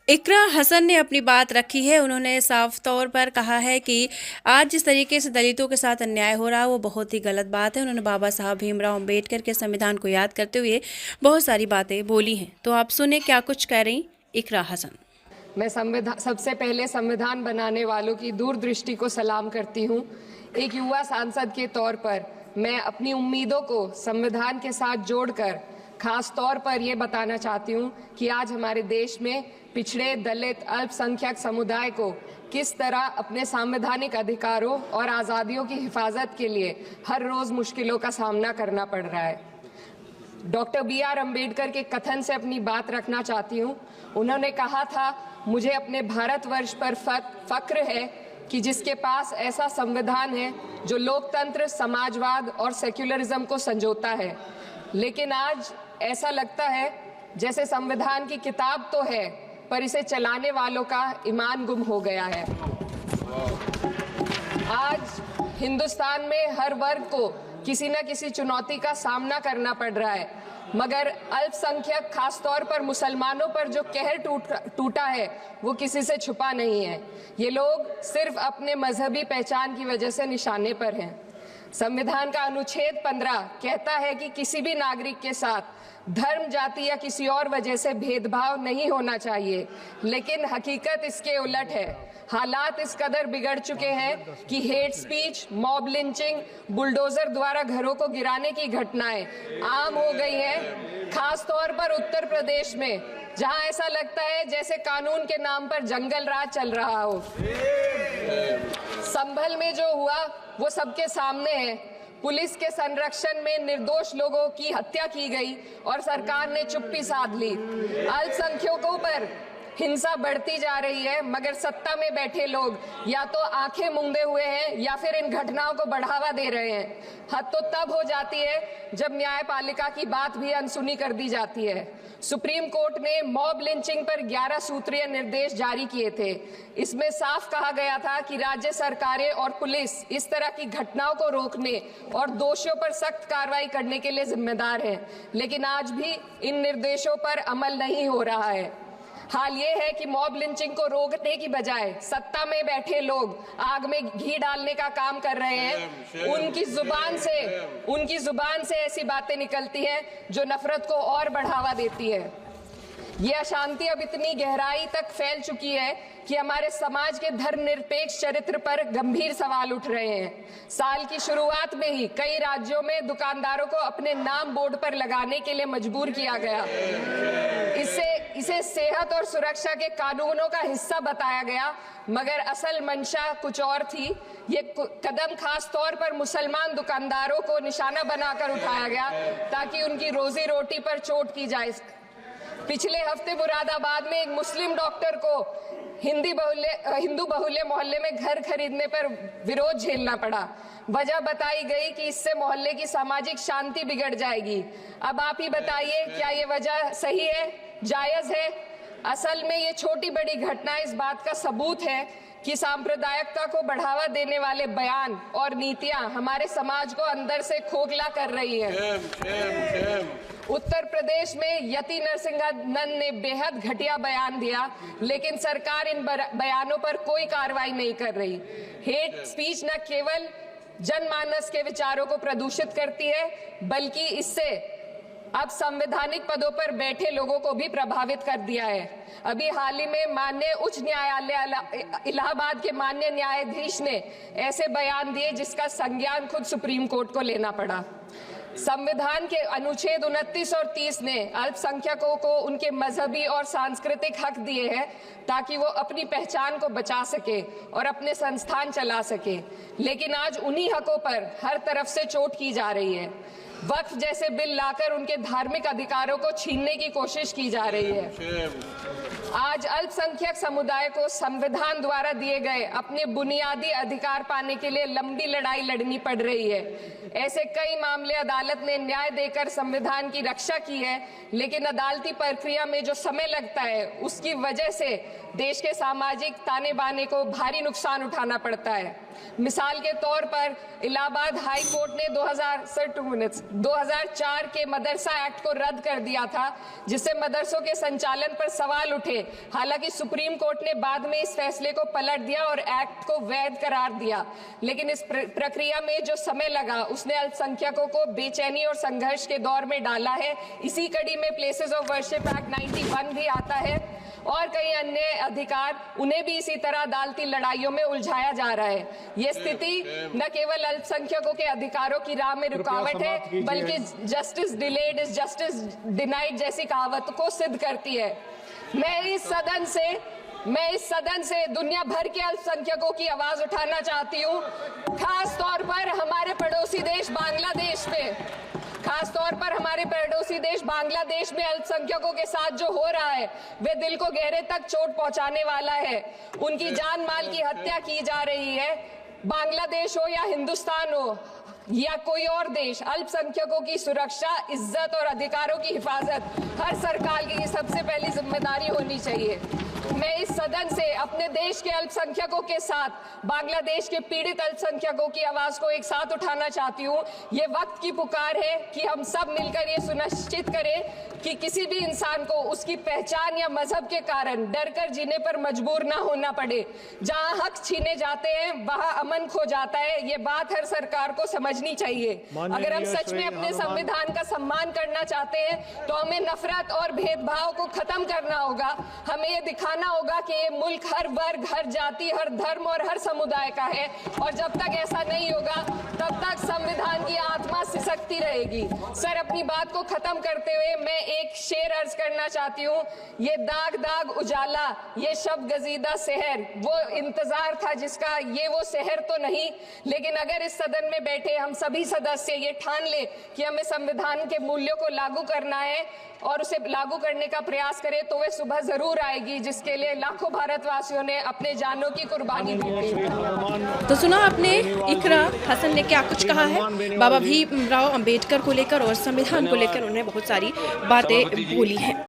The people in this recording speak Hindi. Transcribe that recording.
इकरा हसन ने अपनी बात रखी है। उन्होंने साफ तौर पर कहा है कि आज जिस तरीके से दलितों के साथ अन्याय हो रहा है वो बहुत ही गलत बात है। उन्होंने बाबा साहब भीमराव अंबेडकर के संविधान को याद करते हुए बहुत सारी बातें बोली हैं। तो आप सुने क्या कुछ कह रही इकरा हसन। मैं सबसे पहले संविधान बनाने वालों की दूरदृष्टि को सलाम करती हूँ। एक युवा सांसद के तौर पर मैं अपनी उम्मीदों को संविधान के साथ जोड़कर खास तौर पर ये बताना चाहती हूँ कि आज हमारे देश में पिछड़े, दलित, अल्पसंख्यक समुदाय को किस तरह अपने संवैधानिक अधिकारों और आज़ादियों की हिफाजत के लिए हर रोज़ मुश्किलों का सामना करना पड़ रहा है। Doctor B.R. अम्बेडकर के कथन से अपनी बात रखना चाहती हूँ। उन्होंने कहा था, मुझे अपने भारतवर्ष पर फक्र है कि जिसके पास ऐसा संविधान है जो लोकतंत्र, समाजवाद और सेक्युलरिज्म को संजोता है। लेकिन आज ऐसा लगता है जैसे संविधान की किताब तो है पर इसे चलाने वालों का ईमान गुम हो गया है। आज हिंदुस्तान में हर वर्ग को किसी न किसी चुनौती का सामना करना पड़ रहा है, मगर अल्पसंख्यक खास तौर पर मुसलमानों पर जो कहर टूटा है वो किसी से छुपा नहीं है। ये लोग सिर्फ अपने मजहबी पहचान की वजह से निशाने पर हैं। संविधान का अनुच्छेद 15 कहता है कि किसी भी नागरिक के साथ धर्म, जाति या किसी और वजह से भेदभाव नहीं होना चाहिए, लेकिन हकीकत इसके उलट है। हालात इस कदर बिगड़ चुके हैं कि hate speech, mob lynching, bulldozer द्वारा घरों को गिराने की घटनाएं आम हो गई हैं। खास तौर पर उत्तर प्रदेश में, जहां ऐसा लगता है जैसे कानून के नाम पर जंगल राज चल रहा हो। संभल में जो हुआ वो सबके सामने है। पुलिस के संरक्षण में निर्दोष लोगों की हत्या की गई और सरकार ने चुप्पी साध ली। अल्पसंख्यकों पर हिंसा बढ़ती जा रही है, मगर सत्ता में बैठे लोग या तो आंखें मूंदे हुए हैं या फिर इन घटनाओं को बढ़ावा दे रहे हैं। हद तो तब हो जाती है जब न्यायपालिका की बात भी अनसुनी कर दी जाती है। सुप्रीम कोर्ट ने मॉब लिंचिंग पर 11 सूत्रीय निर्देश जारी किए थे। इसमें साफ कहा गया था कि राज्य सरकारें और पुलिस इस तरह की घटनाओं को रोकने और दोषियों पर सख्त कार्रवाई करने के लिए जिम्मेदार है, लेकिन आज भी इन निर्देशों पर अमल नहीं हो रहा है। हाल ये है कि मॉब लिंचिंग को रोकने की बजाय सत्ता में बैठे लोग आग में घी डालने का काम कर रहे हैं। उनकी जुबान से ऐसी बातें निकलती हैं जो नफरत को और बढ़ावा देती है। ये अशांति अब इतनी गहराई तक फैल चुकी है कि हमारे समाज के धर्मनिरपेक्ष चरित्र पर गंभीर सवाल उठ रहे हैं। साल की शुरुआत में ही कई राज्यों में दुकानदारों को अपने नाम बोर्ड पर लगाने के लिए मजबूर किया गया। इसे सेहत और सुरक्षा के कानूनों का हिस्सा बताया गया, मगर असल मंशा कुछ और थी। ये कदम खास तौर पर मुसलमान दुकानदारों को निशाना बनाकर उठाया गया ताकि उनकी रोजी रोटी पर चोट की जाए। पिछले हफ्ते मुरादाबाद में एक मुस्लिम डॉक्टर को हिंदू बहुल्य मोहल्ले में घर खरीदने पर विरोध झेलना पड़ा। वजह बताई गई कि इससे मोहल्ले की सामाजिक शांति बिगड़ जाएगी। अब आप ही बताइए, क्या ये वजह सही है, जायज है? असल में ये छोटी बड़ी घटना इस बात का सबूत है कि सांप्रदायिकता को बढ़ावा देने वाले बयान और नीतियां हमारे समाज को अंदर से खोखला कर रही है। उत्तर प्रदेश में यति नरसिंहन ने बेहद घटिया बयान दिया, लेकिन सरकार इन बयानों पर कोई कार्रवाई नहीं कर रही। हेट स्पीच न केवल जनमानस के विचारों को प्रदूषित करती है, बल्कि इससे अब संवैधानिक पदों पर बैठे लोगों को भी प्रभावित कर दिया है। अभी हाल ही में माननीय उच्च न्यायालय इलाहाबाद के माननीय न्यायाधीश ने ऐसे बयान दिए जिसका संज्ञान खुद सुप्रीम कोर्ट को लेना पड़ा। संविधान के अनुच्छेद 29 और 30 ने अल्पसंख्यकों को उनके मजहबी और सांस्कृतिक हक दिए हैं ताकि वो अपनी पहचान को बचा सके और अपने संस्थान चला सके, लेकिन आज उन्हीं हकों पर हर तरफ से चोट की जा रही है। वक्फ जैसे बिल लाकर उनके धार्मिक अधिकारों को छीनने की कोशिश की जा रही है। आज अल्पसंख्यक समुदाय को संविधान द्वारा दिए गए अपने बुनियादी अधिकार पाने के लिए लंबी लड़ाई लड़नी पड़ रही है। ऐसे कई मामले अदालत ने न्याय देकर संविधान की रक्षा की है, लेकिन अदालती प्रक्रिया में जो समय लगता है उसकी वजह से देश के सामाजिक ताने बाने को भारी नुकसान उठाना पड़ता है। मिसाल के तौर पर इलाहाबाद हाई कोर्ट ने 2004 के मदरसा एक्ट को रद्द कर दिया था, जिससे मदरसों के संचालन पर सवाल उठे। हालांकि सुप्रीम कोर्ट ने बाद में इस फैसले को पलट दिया और एक्ट को वैध करार दिया, लेकिन इस प्रक्रिया में जो समय लगा उसने अल्पसंख्यकों को बेचैनी और संघर्ष के दौर में डाला है। इसी कड़ी में प्लेसेस ऑफ वर्शिप एक्ट 91 भी आता है और कई अन्य अधिकार, उन्हें भी इसी तरह अदालती लड़ाइयों में उलझाया जा रहा है। ये स्थिति न केवल अल्पसंख्यकों के अधिकारों की राह में रुकावट है, बल्कि justice delayed is justice denied जैसी कहावत को सिद्ध करती है। मैं इस सदन से दुनिया भर के अल्पसंख्यकों की आवाज उठाना चाहती हूँ, खास तौर पर हमारे पड़ोसी देश बांग्लादेश में अल्पसंख्यकों के साथ जो हो रहा है वे दिल को गहरे तक चोट पहुंचाने वाला है। उनकी जान माल की हत्या की जा रही है। बांग्लादेश हो या हिंदुस्तान हो या कोई और देश, अल्पसंख्यकों की सुरक्षा, इज्जत और अधिकारों की हिफाजत हर सरकार की सबसे पहली जिम्मेदारी होनी चाहिए। मैं इस सदन से अपने देश के अल्पसंख्यकों के साथ बांग्लादेश के पीड़ित अल्पसंख्यकों की आवाज को एक साथ उठाना चाहती हूँ। ये वक्त की पुकार है कि हम सब मिलकर ये सुनिश्चित करें कि किसी भी इंसान को उसकी पहचान या मजहब के कारण डर कर जीने पर मजबूर ना होना पड़े। जहाँ हक छीने जाते हैं वहाँ अमन खो जाता है। ये बात हर सरकार को समझनी चाहिए। अगर हम सच में अपने संविधान का सम्मान करना चाहते हैं तो हमें नफरत और भेदभाव को खत्म करना होगा। हमें ये दिखाना होगा कि ये मुल्क हर वर्ग, हर जाति, हर धर्म और हर समुदाय का है, और जब तक ऐसा नहीं होगा तब तक संविधान की आत्मा सिसकती रहेगी। सर, अपनी बात को खत्म करते हुए मैं एक शेर अर्ज करना चाहती हूँ। ये दाग दाग उजाला, ये शब गजीदा शहर, वो इंतजार था जिसका ये वो शहर तो नहीं। लेकिन अगर इस सदन में बैठे हम सभी सदस्य ये ठान ले कि हमें संविधान के मूल्यों को लागू करना है और उसे लागू करने का प्रयास करें, तो वे सुबह जरूर आएगी जिसके लिए लाखों भारतवासियों ने अपने जानों की कुर्बानी दी थी। तो सुना आपने इकरा हसन ने क्या कुछ कहा है बाबा भीमराव अंबेडकर को लेकर और संविधान को लेकर। उन्होंने बहुत सारी बातें बोली हैं।